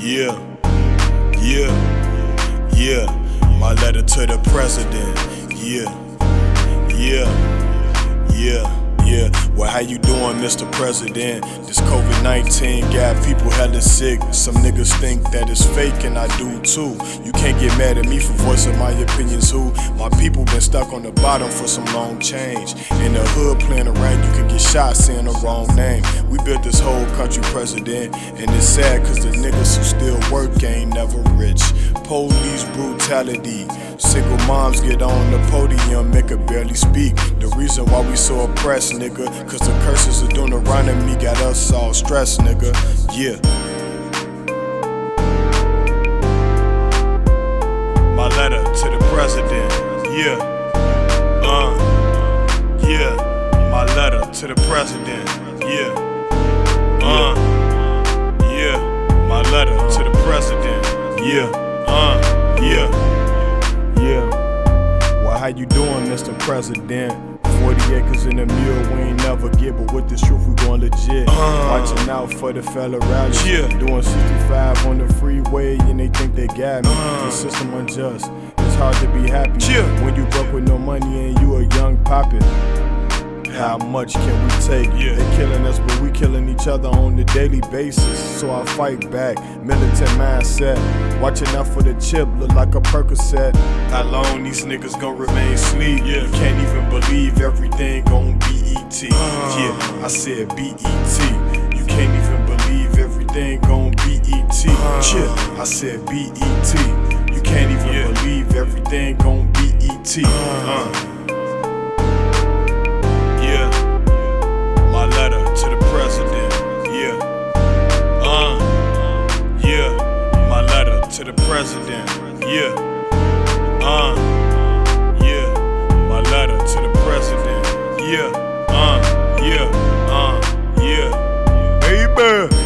Yeah, yeah, yeah. My letter to the president. Yeah, yeah. Well, how you doing, Mr. President? This COVID-19 got people hella sick. Some niggas think that it's fake, and I do too. You can't get mad at me for voicing my opinions, who? My people been stuck on the bottom for some long change. In the hood playing around, you can get shot saying the wrong name. We built this whole country, President, and it's sad cause the niggas who still work ain't never rich. Police brutality, single moms get on the podium and could barely speak. The reason why we so oppressed, nigga, cause the curses are doing around me got us all stressed, nigga. Yeah. My letter to the president. Yeah. Yeah. My letter to the president. Yeah. Yeah. My letter to the president. Yeah. Yeah. Well, how you doing, Mr. President? 40 acres in a mule, we ain't never get, but with this truth we going legit. Watching out for the fella rallies. Doing 65 on the freeway and they think they got me. The system unjust, it's hard to be happy when you broke with no money and you a young poppin'. How much can we take? They killing us, but we killing each other on a daily basis. So I fight back, militant mindset. Watching out for the chip, look like a Percocet. How long these niggas gon' remain asleep? You can't even believe everything gon' BET. Yeah, I said BET. You can't even believe everything gon' BET. Yeah, I said BET. You can't even believe everything gon' BET. My letter to the president. My letter to the president. My letter to the president. Baby.